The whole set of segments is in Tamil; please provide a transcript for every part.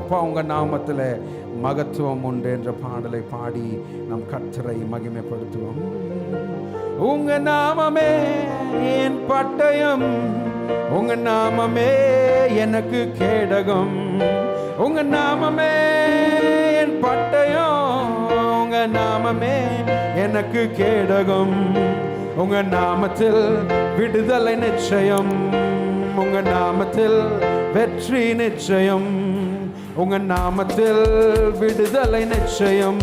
அப்பா உங்க நாமத்தில் மகத்துவம் உண்டு என்ற பாடலை பாடி நம் கர்த்தரை மகிமைப்படுத்துவோம். உங்க நாமமே என் பட்டயம், உங்க நாமமே எனக்கு கேடகம். உங்க நாமமே என் பட்டயம், உங்க நாமமே எனக்கு கேடகம். உங்க நாமத்தில் விடுதலை நிச்சயம், உங்க நாமத்தில் வெற்றி நிச்சயம். உங்க நாமத்தில் விடுதலை நிச்சயம்,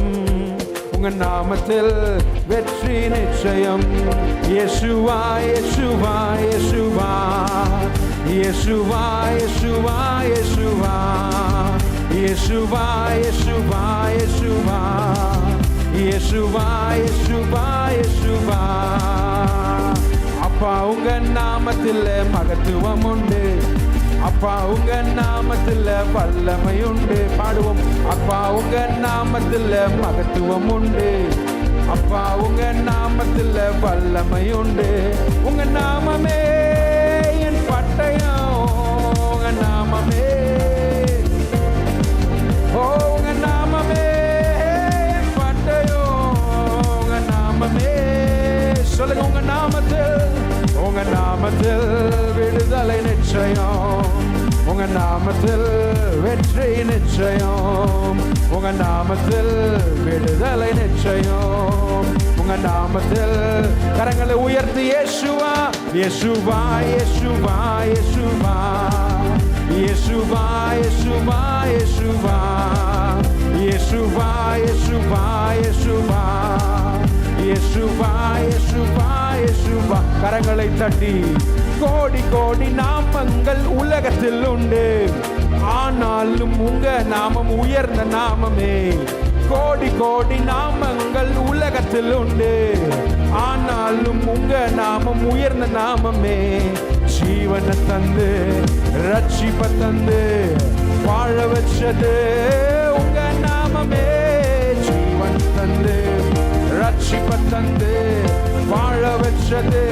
உங்க நாமத்தில் வெற்றி நிச்சயம். இயேசுவா இயேசுவா இயேசுவா இயேசுவா இயேசுவா இயேசுவா இயேசுவா இயேசுவா இயேசுவா இயேசுவா இயேசுவா இயேசுவா. அப்பா உங்க நாமத்தில் மகத்துவம் உண்டு, அப்பா உங்க நாமத்தில் வல்லமை உண்டு. பாடுவோம். அப்பா உங்க நாமத்தில் மகத்துவம் உண்டு, அப்பா உங்க நாமத்தில் வல்லமை உண்டு. உங்க நாமமே என் பட்டயம், உங்க நாமமே, ஓ உங்க நாமமே என் பட்டயம், உங்க நாமமே. சொல்லுங்க. உங்க நாமத்தில், உங்க நாமத்தில் விடுதலை நிச்சயம், உங்க நாமத்தில் வெற்றி நிச்சயம், உங்க நாமத்தில் விடுதலை நிச்சயம், உங்க நாமத்தில். கரங்களை உயர்த்தி இயேசுவா இயேசுவா இயேசுவா இயேசுவா இயேசுவா இயேசுவா இயேசுவா இயேசுவா இயேசுவா இயேசுவா இயேசுவா இயேசுவா இயேசுவா. கரங்களை தட்டி. கோடி கோடி நாமங்கள் உலகத்தில் உண்டு, ஆனாலும் உங்க நாமம் உயர்ந்த நாமமே. கோடி கோடி நாமங்கள் உலகத்தில் உண்டு, ஆனாலும் உங்க நாமம் உயர்ந்த நாமமே. ஜீவனை தந்து ரட்சிப்பை தந்து வாழ வச்சது உங்க நாமமே. ஜீவன் தந்து ரட்சிப்பை தந்து வாழ வச்சது.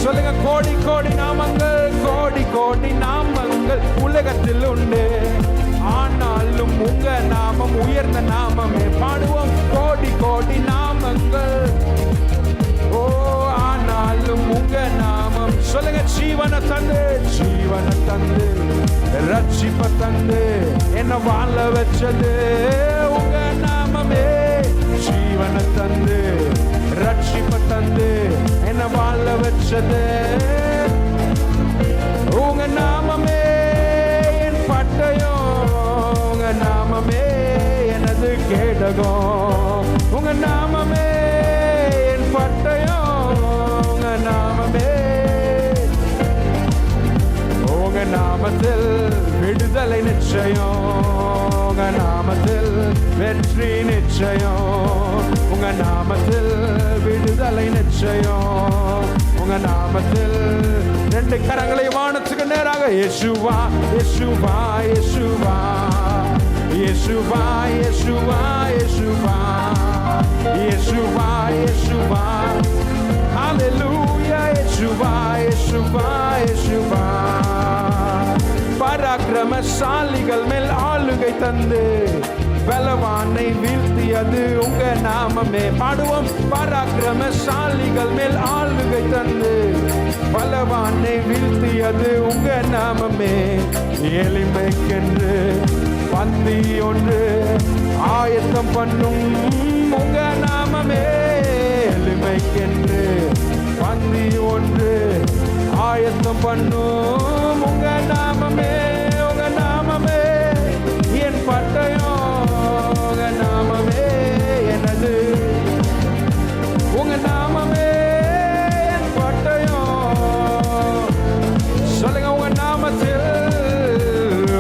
சொல்லுங்க. கோடி கோடி நாமங்கள், கோடி கோடி நாமங்கள் உலகத்தில் உண்டு, ஆனாலும் உங்க நாமம் உயர்ந்த நாமமே. பாடுவோம். கோடி கோடி நாமங்கள், ஓ ஆனாலும் உங்க நாமம். சொல்லுங்க. ஜீவனை தந்து, ஜீவனை தந்து ரட்சிப்பை தந்து என்ன வாழ வச்சது உங்க நாமமே. ஜீவனை தந்து ரட்சிப்பை தந்து என்ன வாழ வச்சது உங்க நாமமே. என் பட்டயம், உங்க நாமமே எனது கேடகம். உங்க நாமமே என் பட்டயம், உங்க நாமமே. உங்க நாமத்தில் விடுதலை நிச்சயம், உங்க நாமத்தில் வெற்றி நிச்சயம், உங்க நாமத்தில் விடுதலை நிச்சயம், உங்க நாமத்தில். ரெண்டு கரங்களை வானத்துக்கு நேராக. இயேசுவா இயேசுவா இயேசுவா இயேசுவா இயேசுவா இயேசுவா இயேசுவா இயேசுவா. ஹல்லேலூயா. இயேசுவா இயேசுவா இயேசுவா. பராக்கிரமசாலிகள் மேல் ஆளுகை தந்து பலவானை வீழ்த்தியது உங்க நாமமே. பாடுவோம். பராக்கிரமசாலிகள் மேல் ஆளுகை தந்து பலவானை வீழ்த்தியது உங்க நாமமே. எளிமைக்கென்று பந்தி ஒன்று ஆயத்தம் பண்ணும் உங்க நாமமே. எளிமைக்கென்று பந்தி ஒன்று ஆயத்தம் பண்ணும் உங்க நாமமே. உங்க நாமமே என் பட்டயம், உங்க நாமமே எனது. உங்க நாமமே என் பட்டயம். சொல்லுங்க. உங்க நாமத்தில்,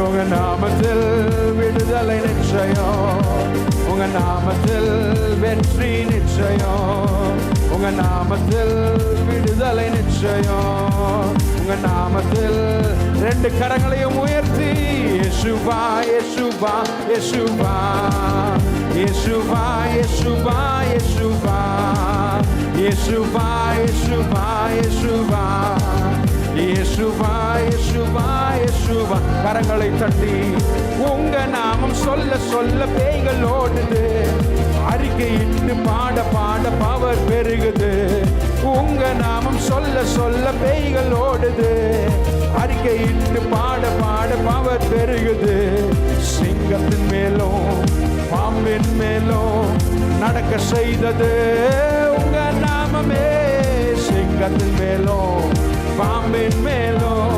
உங்க நாமத்தில் விடுதலை நிச்சயம், உங்க நாமத்தில் வெற்றி நிச்சயம், உங்க நாமத்தில் விடுதலை நிச்சயம், உங்க நாமத்தில். ரெண்டு கரங்களையும் உயர்த்தி. இயேசுவா இயேசுவா இயேசுவா இயேசுவா இயேசுவா இயேசுவா இயேசுவா இயேசுவா இயேசுவா இயேசுவா இயேசுவா இயேசுவா. கரங்களை தட்டி. உங்க நாமம் நாமம் சொல்ல சொல்ல பேய்கள் ஓடுது. அறிக்கையிட்டு பாட பாட பவர் பெருகுது. உங்க நாமம் சொல்ல சொல்ல பேய்கள் ஓடுது. அறிக்கையிட்டு பாட பாட பவர் பெருகுது. சிங்கத்தின் மேலும் பாம்பின் மேலும் நடக்க செய்தது உங்க நாமமே. சிங்கத்தின் மேலும் பாம்பின் மேலும்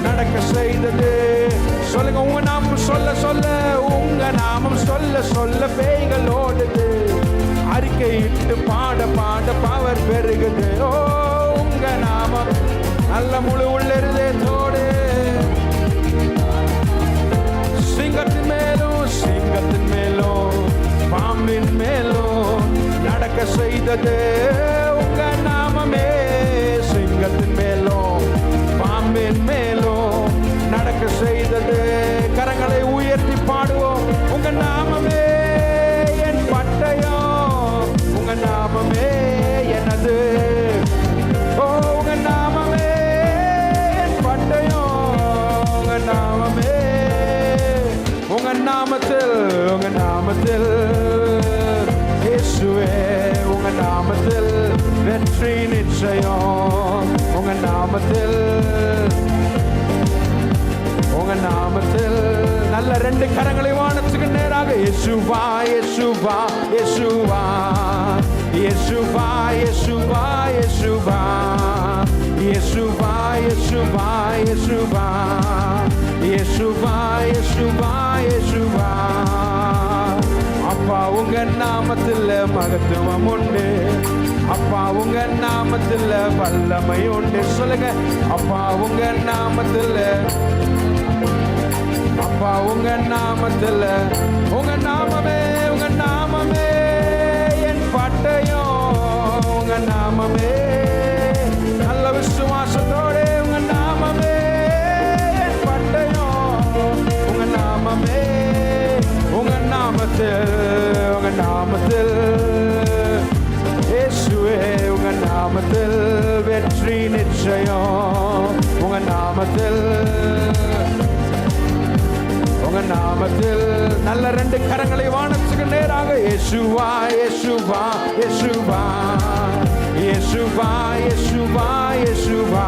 நடக்க செய்தது. சொல்லுங்க, உங்க நாமம் சொல்ல சொல்ல, உங்க நாமம் சொல்ல சொல்ல பேய்கள் ஓடுது. அறிக்கையிட்டு பாட பாட பவர் பெருகுது. ஓ, உங்க நாமம் நல்ல முழு உள்ளதோடு சிங்கத்தின் மேலும் சிங்கத்தின் மேலும் பாம்பின் மேலும் நடக்க செய்தது உங்க நாமமே. சிங்கத்தின் மேலும் பாம்பின் மேலும் நடக்க செய்தது. கரங்களை உயர்த்தி பாடுவோம். உங்க நாமமே என் பட்டயம், உங்க நாமமே எனது. ஓ, உங்க நாமமே என் பட்டயம், உங்க நாமமே. உங்க நாமத்தில், உங்க நாமத்தில் இயேசுவே, உங்க நாமத்தில் வெற்றி நிச்சயம். உங்க நாமத்தில், உங்க நாமத்தில் நல்ல ரெண்டு கரங்களை வானத்துக்கு நேராக இயேசுவா இயேசுவா இயேசுவா இயேசுவா இயேசுவா இயேசுவா இயேசுவா இயேசுவா இயேசுவா இயேசுவா இயேசுவா இயேசுவா. அப்பா, உங்க நாமத்தில் மகத்துவம் உண்டு. அப்பா, உங்க நாமத்தில் வல்லமை உண்டு. சொல்லுங்க, அப்பா உங்க நாமத்தில், அப்பா உங்க நாமத்தில், உங்க நாமமே, உங்க நாமமே என் பட்டயம், உங்க நாமமே. நல்ல விசுவாசத்தோடு உங்க நாமமே என் பட்டயம், உங்க நாமமே. உங்க நாமத்தில், உங்க நாமத்தில் இயேசுவே, உங்க நாமத்தில் வெற்றி நிச்சயம். உங்க நாமத்தில், உங்க நாமத்தில் நல்ல ரெண்டு கரங்களை வானத்துக்கு நேராக இயேசுவா இயேசுவா இயேசுவா இயேசுவா இயேசுவா இயேசுவா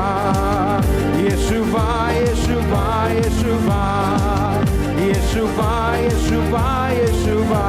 இயேசுவா இயேசுவா இயேசுவா இயேசுவா இயேசுவா இயேசுவா